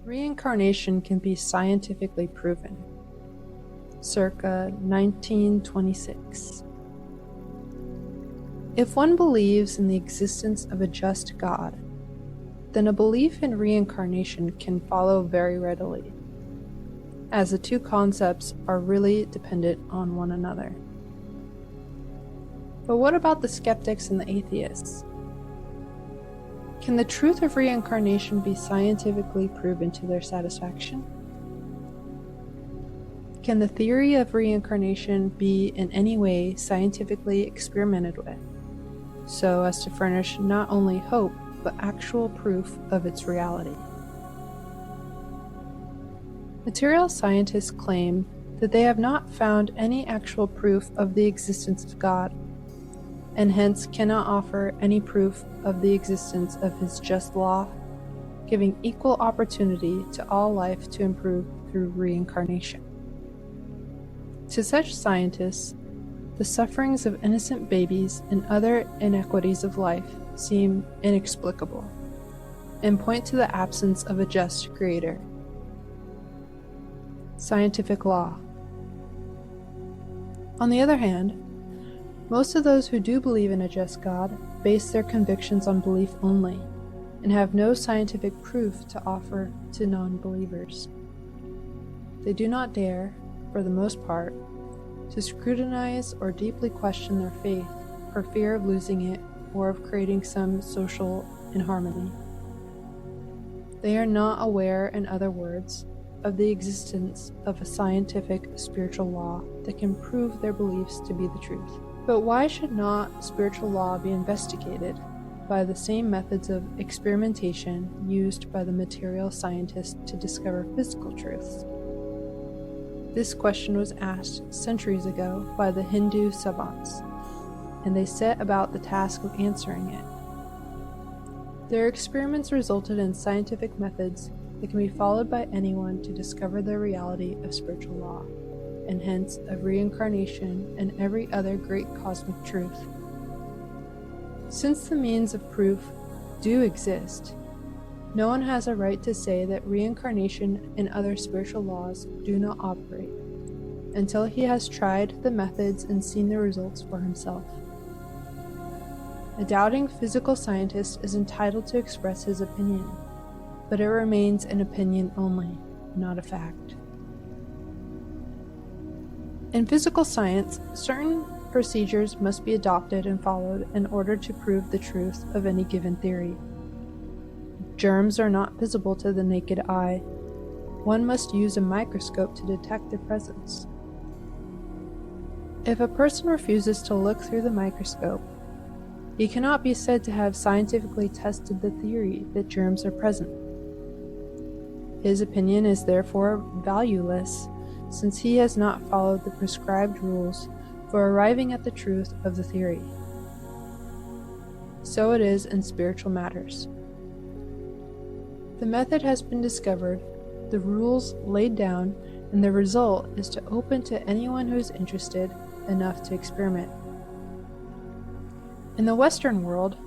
Reincarnation can be scientifically proven. Circa 1926. If one believes in the existence of a just God, then a belief in reincarnation can follow very readily, as the two concepts are really dependent on one another. But what about the skeptics and the atheists? Can the truth of reincarnation be scientifically proven to their satisfaction? Can the theory of reincarnation be in any way scientifically experimented with, so as to furnish not only hope, but actual proof of its reality? Material scientists claim that they have not found any actual proof of the existence of God, and hence cannot offer any proof of the existence of His just law, giving equal opportunity to all life to improve through reincarnation. To such scientists, the sufferings of innocent babies and other inequities of life seem inexplicable, and point to the absence of a just Creator. Scientific law. On the other hand, most of those who do believe in a just God base their convictions on belief only, and have no scientific proof to offer to non-believers. They do not dare, for the most part, to scrutinize or deeply question their faith for fear of losing it or of creating some social inharmony. They are not aware, in other words, of the existence of a scientific spiritual law that can prove their beliefs to be the truth. But why should not spiritual law be investigated by the same methods of experimentation used by the material scientists to discover physical truths? This question was asked centuries ago by the Hindu savants, and they set about the task of answering it. Their experiments resulted in scientific methods that can be followed by anyone to discover the reality of spiritual law, and hence of reincarnation and every other great cosmic truth. Since the means of proof do exist, no one has a right to say that reincarnation and other spiritual laws do not operate, until he has tried the methods and seen the results for himself. A doubting physical scientist is entitled to express his opinion, but it remains an opinion only, not a fact. In physical science, certain procedures must be adopted and followed in order to prove the truth of any given theory. Germs are not visible to the naked eye. One must use a microscope to detect their presence. If a person refuses to look through the microscope, he cannot be said to have scientifically tested the theory that germs are present. His opinion is therefore valueless, since he has not followed the prescribed rules for arriving at the truth of the theory. So it is in spiritual matters. The method has been discovered, the rules laid down, and the result is to open to anyone who is interested enough to experiment. In the Western world,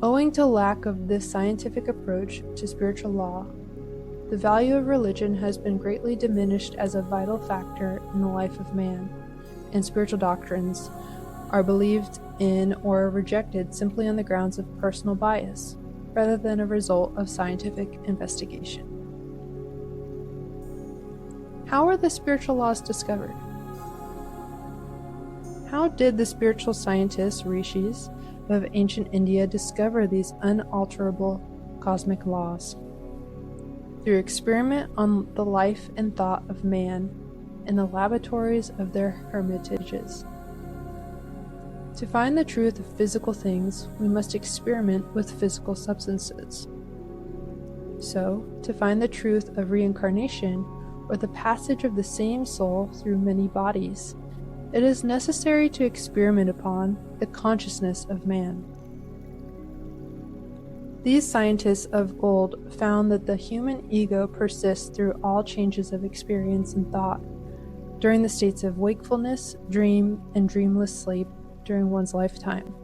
owing to lack of this scientific approach to spiritual law, the value of religion has been greatly diminished as a vital factor in the life of man, and spiritual doctrines are believed in or rejected simply on the grounds of personal bias, rather than a result of scientific investigation. How were the spiritual laws discovered? How did the spiritual scientists, rishis, of ancient India discover these unalterable cosmic laws? Through experiment on the life and thought of man in the laboratories of their hermitages. To find the truth of physical things, we must experiment with physical substances. So, to find the truth of reincarnation, or the passage of the same soul through many bodies, it is necessary to experiment upon the consciousness of man. These scientists of old found that the human ego persists through all changes of experience and thought, during the states of wakefulness, dream, and dreamless sleep during one's lifetime.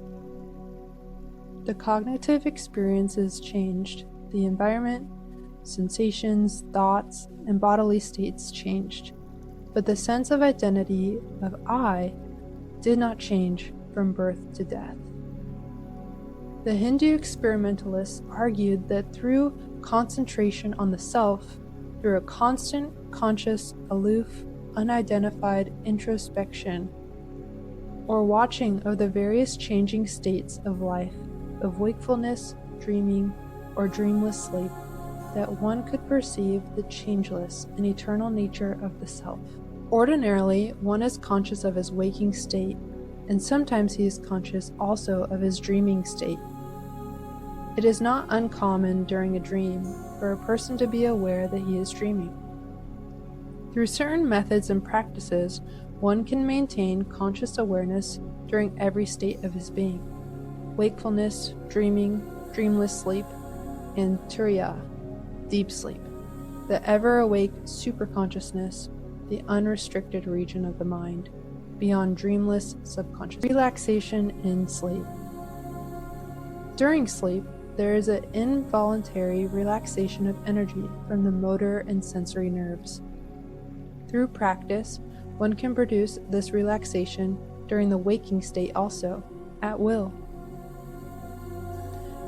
The cognitive experiences changed, the environment, sensations, thoughts, and bodily states changed, but the sense of identity of I did not change from birth to death. The Hindu experimentalists argued that through concentration on the self, through a constant, conscious, aloof, unidentified introspection, or watching of the various changing states of life, of wakefulness, dreaming, or dreamless sleep, that one could perceive the changeless and eternal nature of the self. Ordinarily, one is conscious of his waking state, and sometimes he is conscious also of his dreaming state. It is not uncommon during a dream for a person to be aware that he is dreaming. Through certain methods and practices, one can maintain conscious awareness during every state of his being: wakefulness, dreaming, dreamless sleep, and turiya, deep sleep, the ever-awake superconsciousness, the unrestricted region of the mind, beyond dreamless subconscious. Relaxation in sleep. During sleep, there is an involuntary relaxation of energy from the motor and sensory nerves. Through practice, one can produce this relaxation during the waking state also, at will.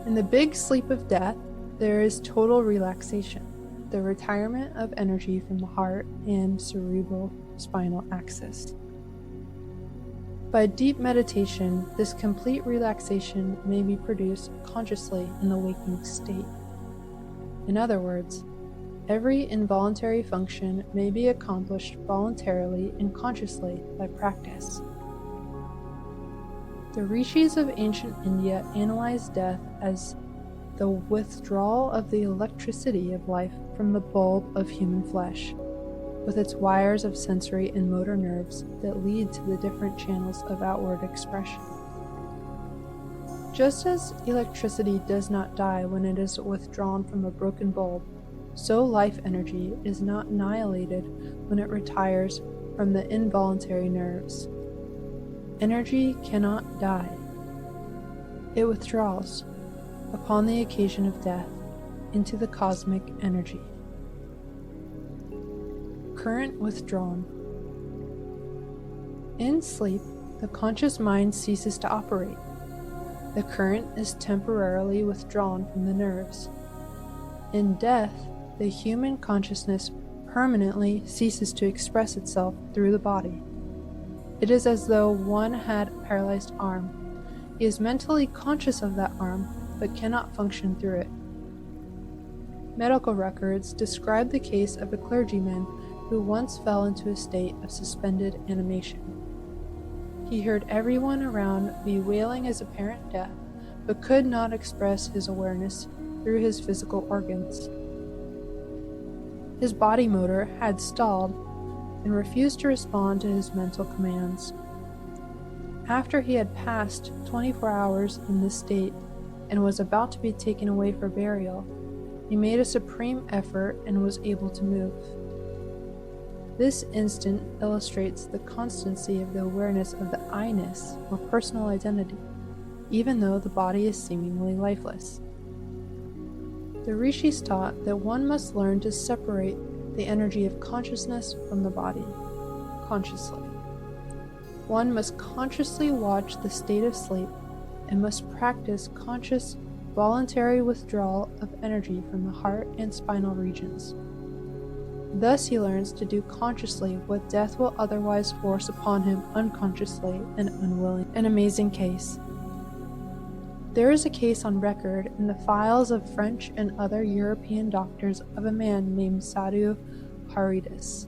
In the big sleep of death, there is total relaxation, the retirement of energy from the heart and cerebral spinal axis. By deep meditation, this complete relaxation may be produced consciously in the waking state. In other words, every involuntary function may be accomplished voluntarily and consciously by practice. The rishis of ancient India analyzed death as the withdrawal of the electricity of life from the bulb of human flesh, with its wires of sensory and motor nerves that lead to the different channels of outward expression. Just as electricity does not die when it is withdrawn from a broken bulb, so life energy is not annihilated when it retires from the involuntary nerves. Energy cannot die. It withdraws, upon the occasion of death, into the cosmic energy. Current withdrawn. In sleep, the conscious mind ceases to operate. The current is temporarily withdrawn from the nerves. In death, the human consciousness permanently ceases to express itself through the body. It is as though one had a paralyzed arm. He is mentally conscious of that arm, but cannot function through it. Medical records describe the case of a clergyman who once fell into a state of suspended animation. He heard everyone around bewailing his apparent death, but could not express his awareness through his physical organs. His body motor had stalled and refused to respond to his mental commands. After he had passed 24 hours in this state and was about to be taken away for burial, he made a supreme effort and was able to move. This instant illustrates the constancy of the awareness of the I-ness, or personal identity, even though the body is seemingly lifeless. The rishis taught that one must learn to separate the energy of consciousness from the body, consciously. One must consciously watch the state of sleep and must practice conscious, voluntary withdrawal of energy from the heart and spinal regions. Thus he learns to do consciously what death will otherwise force upon him unconsciously and unwilling. An amazing case. There is a case on record in the files of French and other European doctors of a man named Sadhu Haridas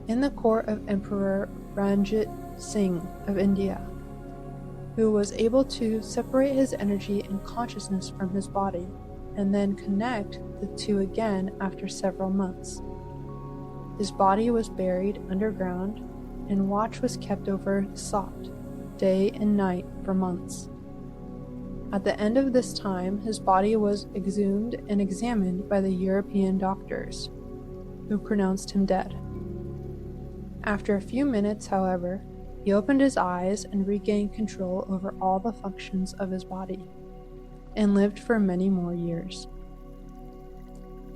in the court of Emperor Ranjit Singh of India, who was able to separate his energy and consciousness from his body and then connect the two again after several months. His body was buried underground, and watch was kept over the spot, day and night, for months. At the end of this time, his body was exhumed and examined by the European doctors, who pronounced him dead. After a few minutes, however, he opened his eyes and regained control over all the functions of his body, and lived for many more years.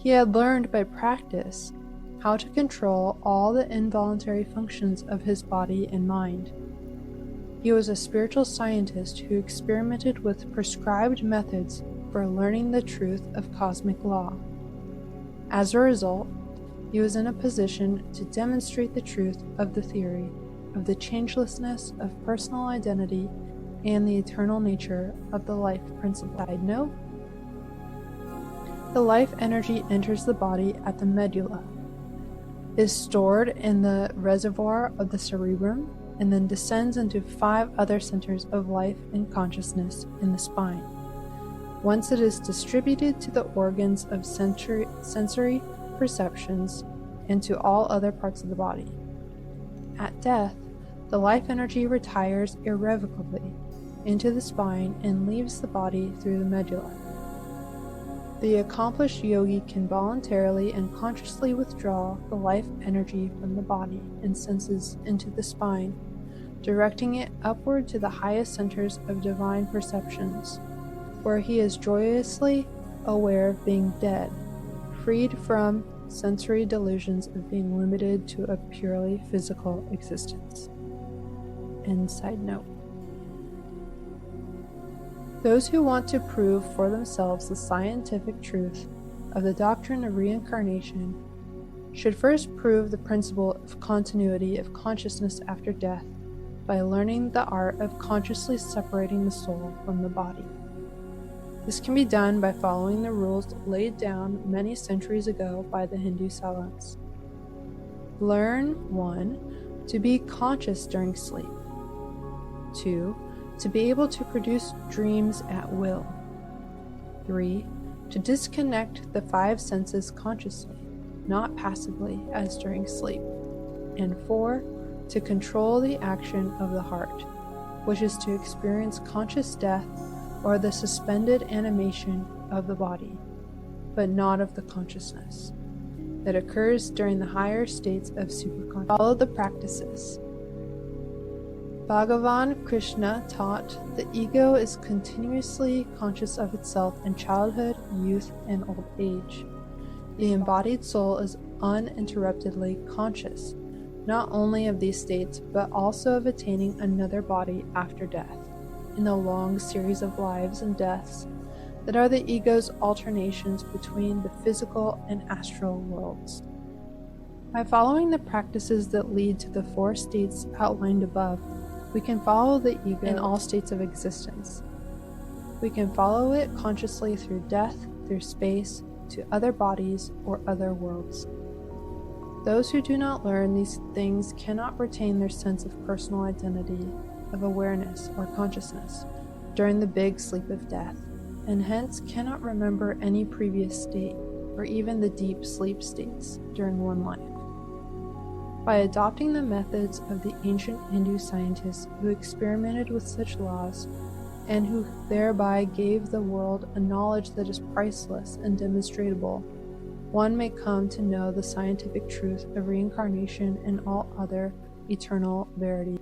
He had learned by practice how to control all the involuntary functions of his body and mind. He was a spiritual scientist who experimented with prescribed methods for learning the truth of cosmic law. As a result, he was in a position to demonstrate the truth of the theory of the changelessness of personal identity and the eternal nature of the life principle. Side note: the life energy enters the body at the medulla, is stored in the reservoir of the cerebrum, and then descends into 5 other centers of life and consciousness in the spine. Once it is distributed to the organs of sensory perceptions and to all other parts of the body. At death, the life energy retires irrevocably into the spine and leaves the body through the medulla. The accomplished yogi can voluntarily and consciously withdraw the life energy from the body and senses into the spine, directing it upward to the highest centers of divine perceptions, where he is joyously aware of being dead, freed from sensory delusions of being limited to a purely physical existence. End side note. Those who want to prove for themselves the scientific truth of the doctrine of reincarnation should first prove the principle of continuity of consciousness after death by learning the art of consciously separating the soul from the body. This can be done by following the rules laid down many centuries ago by the Hindu savants. Learn 1. To be conscious during sleep. 2. To be able to produce dreams at will. 3. To disconnect the 5 senses consciously, not passively as during sleep. And 4. To control the action of the heart, which is to experience conscious death or the suspended animation of the body, but not of the consciousness, that occurs during the higher states of superconsciousness. Follow the practices. Bhagavan Krishna taught the ego is continuously conscious of itself in childhood, youth, and old age. The embodied soul is uninterruptedly conscious, not only of these states, but also of attaining another body after death, in the long series of lives and deaths that are the ego's alternations between the physical and astral worlds. By following the practices that lead to the 4 states outlined above, we can follow the ego in all states of existence. We can follow it consciously through death, through space, to other bodies or other worlds. Those who do not learn these things cannot retain their sense of personal identity, of awareness or consciousness during the big sleep of death, and hence cannot remember any previous state or even the deep sleep states during one life. By adopting the methods of the ancient Hindu scientists who experimented with such laws and who thereby gave the world a knowledge that is priceless and demonstrable, one may come to know the scientific truth of reincarnation and all other eternal verities.